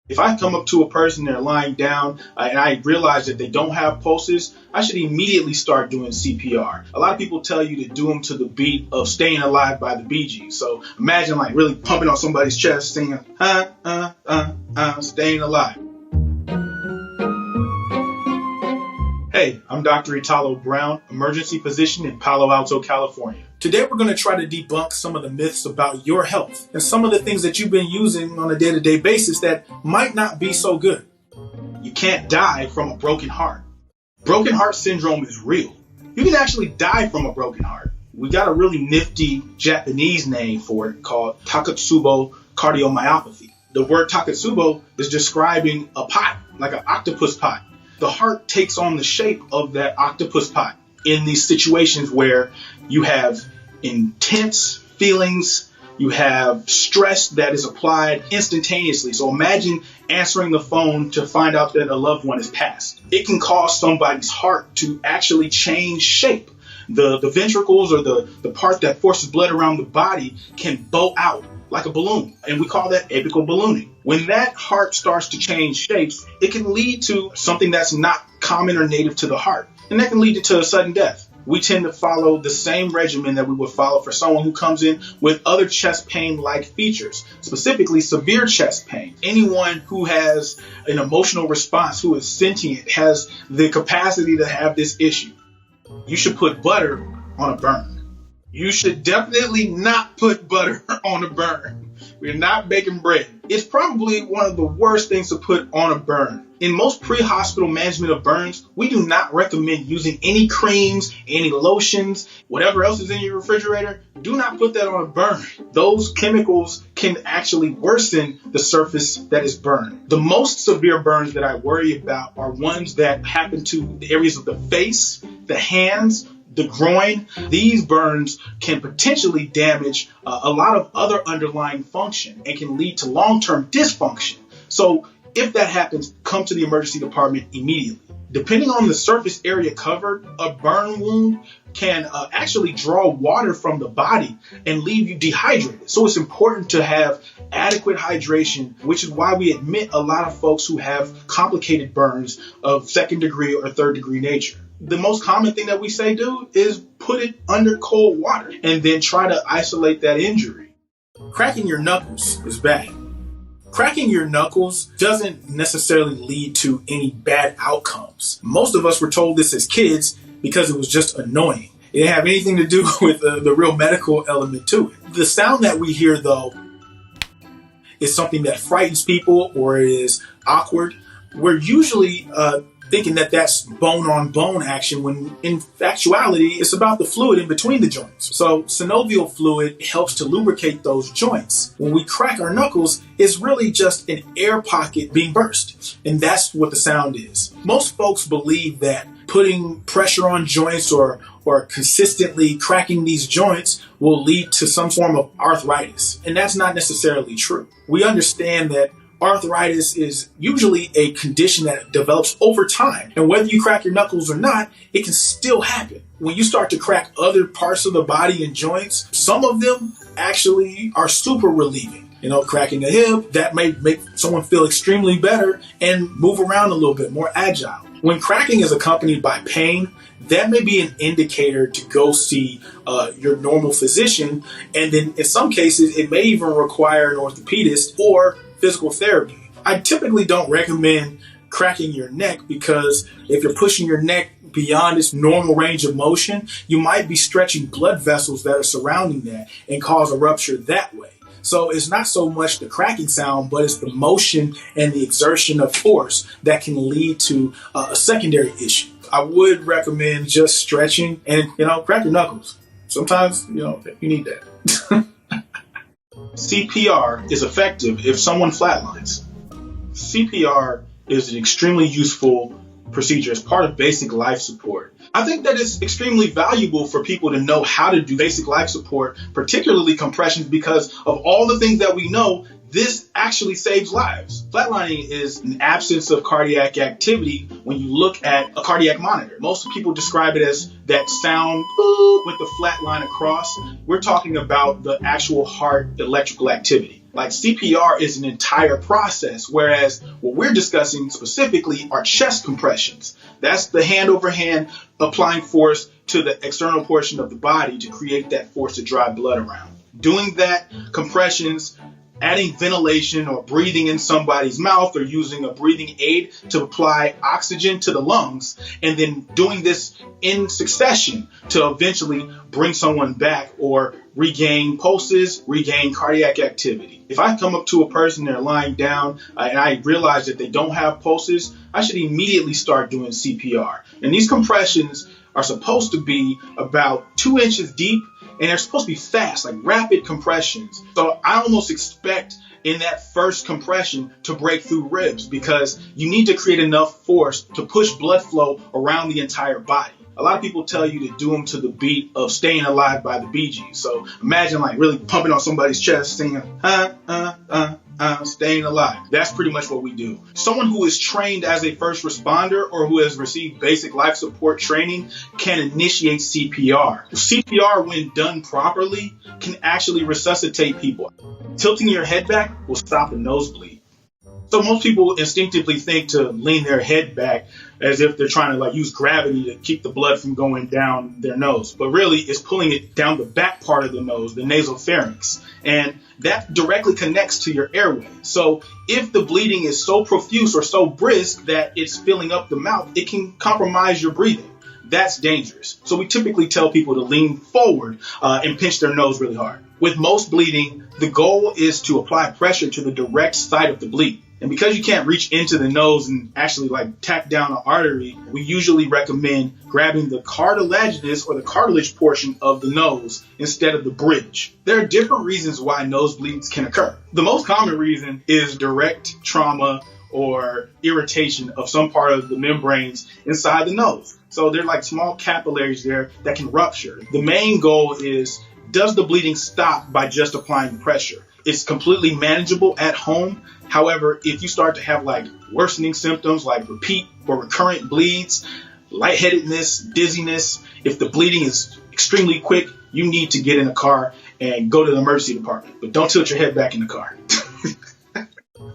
If I come up to a person, they're lying down, and I realize that they don't have pulses, I should immediately start doing CPR. A lot of people tell you to do them to the beat of Staying Alive by the Bee Gees. So imagine like really pumping on somebody's chest, singing, staying alive. Hey, I'm Dr. Italo Brown, emergency physician in Palo Alto, California. Today we're going to try to debunk some of the myths about your health and some of the things that you've been using on a day-to-day basis that might not be so good. You can't die from a broken heart. Broken heart syndrome is real. You can actually die from a broken heart. We got a really nifty Japanese name for it called Takotsubo cardiomyopathy. The word Takotsubo is describing a pot, like an octopus pot. The heart takes on the shape of that octopus pot in these situations where you have intense feelings, you have stress that is applied instantaneously. So imagine answering the phone to find out that a loved one has passed. It can cause somebody's heart to actually change shape. The ventricles, or the part that forces blood around the body, can bow out like a balloon, and we call that apical ballooning. When that heart starts to change shapes, it can lead to something that's not common or native to the heart, and that can lead to a sudden death. We tend to follow the same regimen that we would follow for someone who comes in with other chest pain-like features, specifically severe chest pain. Anyone who has an emotional response, who is sentient, has the capacity to have this issue. You should put butter on a burn. You should definitely not put butter on a burn. We're not baking bread. It's probably one of the worst things to put on a burn. In most pre-hospital management of burns, we do not recommend using any creams, any lotions, whatever else is in your refrigerator. Do not put that on a burn. Those chemicals can actually worsen the surface that is burned. The most severe burns that I worry about are ones that happen to the areas of the face, the hands, the groin. These burns can potentially damage a lot of other underlying function and can lead to long-term dysfunction. So if that happens, come to the emergency department immediately. Depending on the surface area covered, a burn wound can actually draw water from the body and leave you dehydrated. So it's important to have adequate hydration, which is why we admit a lot of folks who have complicated burns of second degree or third degree nature. The most common thing that we say do is put it under cold water and then try to isolate that injury. Cracking your knuckles is bad. Cracking your knuckles doesn't necessarily lead to any bad outcomes. Most of us were told this as kids because it was just annoying. It didn't have anything to do with the real medical element to it. The sound that we hear, though, is something that frightens people or is awkward. We're usually thinking that that's bone-on-bone action, when in actuality, it's about the fluid in between the joints. So synovial fluid helps to lubricate those joints. When we crack our knuckles, it's really just an air pocket being burst, and that's what the sound is. Most folks believe that putting pressure on joints or consistently cracking these joints will lead to some form of arthritis, and that's not necessarily true. We understand that arthritis is usually a condition that develops over time. And whether you crack your knuckles or not, it can still happen. When you start to crack other parts of the body and joints, some of them actually are super relieving. Cracking a hip, that may make someone feel extremely better and move around a little bit more agile. When cracking is accompanied by pain, that may be an indicator to go see your normal physician. And then in some cases, it may even require an orthopedist or physical therapy. I typically don't recommend cracking your neck because if you're pushing your neck beyond its normal range of motion, you might be stretching blood vessels that are surrounding that and cause a rupture that way. So it's not so much the cracking sound, but it's the motion and the exertion of force that can lead to a secondary issue. I would recommend just stretching and, crack your knuckles. Sometimes, you need that. CPR is effective if someone flatlines. CPR is an extremely useful procedure as part of basic life support. I think that it's extremely valuable for people to know how to do basic life support, particularly compressions, because of all the things that we know, this actually saves lives. Flatlining is an absence of cardiac activity when you look at a cardiac monitor. Most people describe it as that sound with the flat line across. We're talking about the actual heart electrical activity. Like CPR is an entire process, whereas what we're discussing specifically are chest compressions. That's the hand over hand applying force to the external portion of the body to create that force to drive blood around. Doing that compressions, adding ventilation or breathing in somebody's mouth or using a breathing aid to apply oxygen to the lungs, and then doing this in succession to eventually bring someone back or regain pulses, regain cardiac activity. If I come up to a person, they're lying down, and I realize that they don't have pulses, I should immediately start doing CPR. And these compressions are supposed to be about 2 inches deep, and they're supposed to be fast, like rapid compressions. So I almost expect in that first compression to break through ribs, because you need to create enough force to push blood flow around the entire body. A lot of people tell you to do them to the beat of Staying Alive by the Bee Gees. So imagine like really pumping on somebody's chest, singing, staying alive. That's pretty much what we do. Someone who is trained as a first responder or who has received basic life support training can initiate CPR. CPR, when done properly, can actually resuscitate people. Tilting your head back will stop a nosebleed. So most people instinctively think to lean their head back as if they're trying to like use gravity to keep the blood from going down their nose. But really, it's pulling it down the back part of the nose, the nasopharynx. And that directly connects to your airway. So if the bleeding is so profuse or so brisk that it's filling up the mouth, it can compromise your breathing. That's dangerous. So we typically tell people to lean forward and pinch their nose really hard. With most bleeding, the goal is to apply pressure to the direct site of the bleed. And because you can't reach into the nose and actually like tack down an artery, we usually recommend grabbing the cartilaginous or the cartilage portion of the nose instead of the bridge. There are different reasons why nosebleeds can occur. The most common reason is direct trauma or irritation of some part of the membranes inside the nose. So they're like small capillaries there that can rupture. The main goal is, does the bleeding stop by just applying pressure? It's completely manageable at home. However, if you start to have like worsening symptoms like repeat or recurrent bleeds, lightheadedness, dizziness, if the bleeding is extremely quick, you need to get in a car and go to the emergency department. But don't tilt your head back in the car.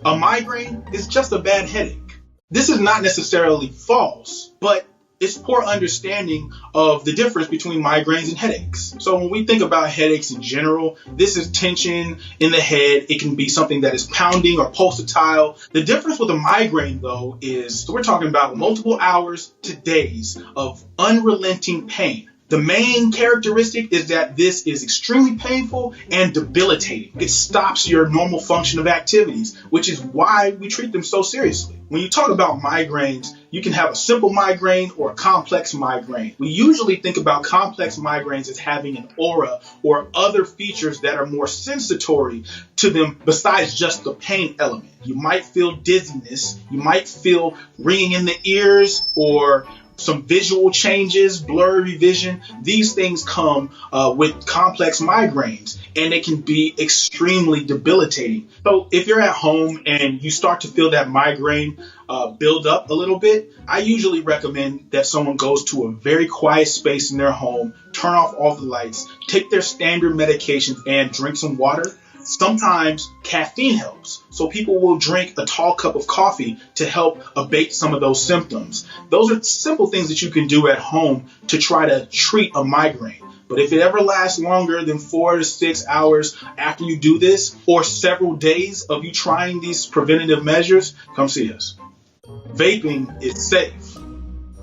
A migraine is just a bad headache. This is not necessarily false, but it's poor understanding of the difference between migraines and headaches. So when we think about headaches in general, this is tension in the head. It can be something that is pounding or pulsatile. The difference with a migraine, though, is we're talking about multiple hours to days of unrelenting pain. The main characteristic is that this is extremely painful and debilitating. It stops your normal function of activities, which is why we treat them so seriously. When you talk about migraines, you can have a simple migraine or a complex migraine. We usually think about complex migraines as having an aura or other features that are more sensatory to them besides just the pain element. You might feel dizziness, you might feel ringing in the ears or some visual changes, blurry vision. These things come with complex migraines, and they can be extremely debilitating. So if you're at home and you start to feel that migraine build up a little bit, I usually recommend that someone goes to a very quiet space in their home, turn off all the lights, take their standard medications, and drink some water. Sometimes caffeine helps, so people will drink a tall cup of coffee to help abate some of those symptoms. Those are simple things that you can do at home to try to treat a migraine. But if it ever lasts longer than 4 to 6 hours after you do this, or several days of you trying these preventative measures, come see us. Vaping is safe.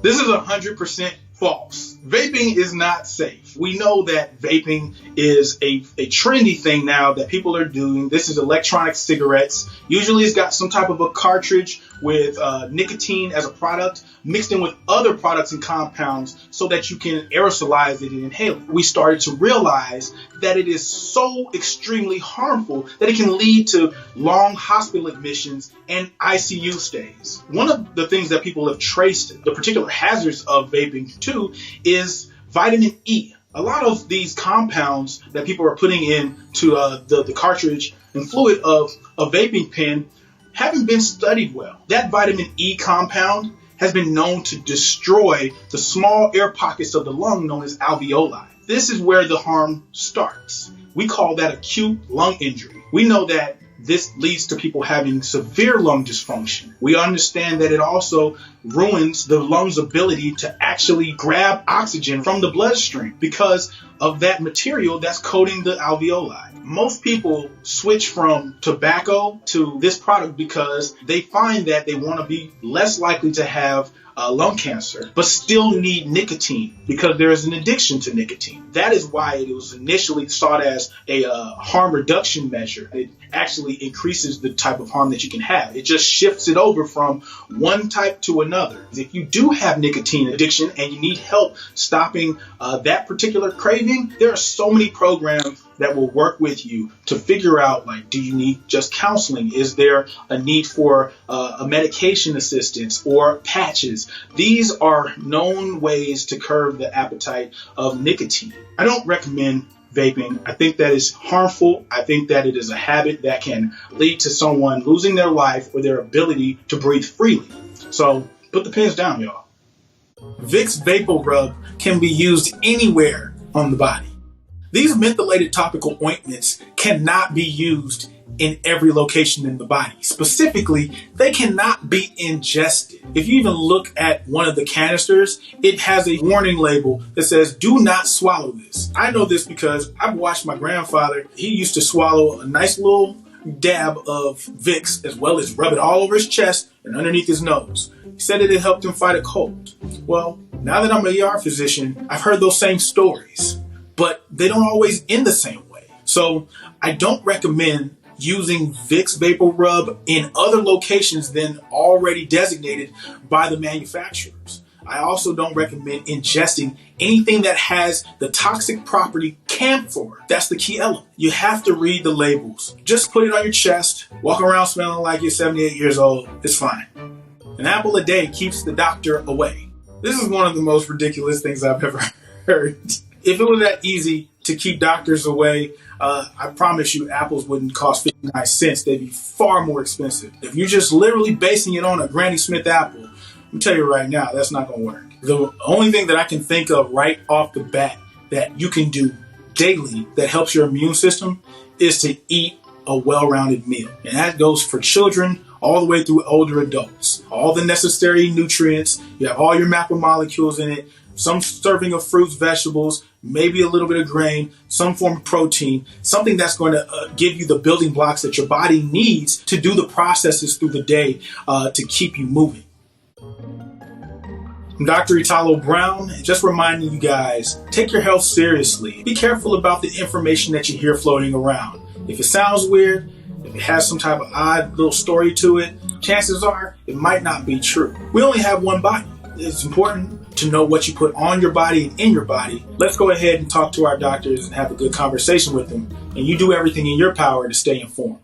This is 100% false. Vaping is not safe. We know that vaping is a trendy thing now that people are doing. This is electronic cigarettes. Usually it's got some type of a cartridge with nicotine as a product mixed in with other products and compounds so that you can aerosolize it and inhale it. We started to realize that it is so extremely harmful that it can lead to long hospital admissions and ICU stays. One of the things that people have traced the particular hazards of vaping to is vitamin E. A lot of these compounds that people are putting into the cartridge and fluid of a vaping pen haven't been studied well. That vitamin E compound has been known to destroy the small air pockets of the lung known as alveoli. This is where the harm starts. We call that acute lung injury. We know that this leads to people having severe lung dysfunction. We understand that it also ruins the lung's ability to actually grab oxygen from the bloodstream because of that material that's coating the alveoli. Most people switch from tobacco to this product because they find that they want to be less likely to have lung cancer, but still need nicotine because there is an addiction to nicotine. That is why it was initially thought as a harm reduction measure. It actually increases the type of harm that you can have. It just shifts it over from one type to another. If you do have nicotine addiction and you need help stopping that particular craving, there are so many programs that will work with you to figure out, like, do you need just counseling? Is there a need for a medication assistance or patches? These are known ways to curb the appetite of nicotine. I don't recommend vaping. I think that is harmful. I think that it is a habit that can lead to someone losing their life or their ability to breathe freely. So put the pens down, y'all. Vicks Vapor Rub can be used anywhere on the body. These mentholated topical ointments cannot be used in every location in the body. Specifically, they cannot be ingested. If you even look at one of the canisters, it has a warning label that says, do not swallow this. I know this because I've watched my grandfather. He used to swallow a nice little dab of Vicks as well as rub it all over his chest and underneath his nose. He said it helped him fight a cold. Well, now that I'm an ER physician, I've heard those same stories, but they don't always end the same way. So I don't recommend using Vicks Vapor Rub in other locations than already designated by the manufacturers. I also don't recommend ingesting anything that has the toxic property camphor. That's the key element. You have to read the labels. Just put it on your chest, walk around smelling like you're 78 years old. It's fine. An apple a day keeps the doctor away. This is one of the most ridiculous things I've ever heard. If it was that easy to keep doctors away, I promise you apples wouldn't cost 59 cents. They'd be far more expensive. If you're just literally basing it on a Granny Smith apple, I'm telling you right now, that's not going to work. The only thing that I can think of right off the bat that you can do daily that helps your immune system is to eat a well-rounded meal. And that goes for children all the way through older adults. All the necessary nutrients, you have all your macromolecules in it, some serving of fruits, vegetables, maybe a little bit of grain, some form of protein, something that's going to give you the building blocks that your body needs to do the processes through the day to keep you moving. I'm Dr. Italo Brown, just reminding you guys, take your health seriously. Be careful about the information that you hear floating around. If it sounds weird, if it has some type of odd little story to it, chances are it might not be true. We only have one body. It's important to know what you put on your body and in your body. Let's go ahead and talk to our doctors and have a good conversation with them. And you do everything in your power to stay informed.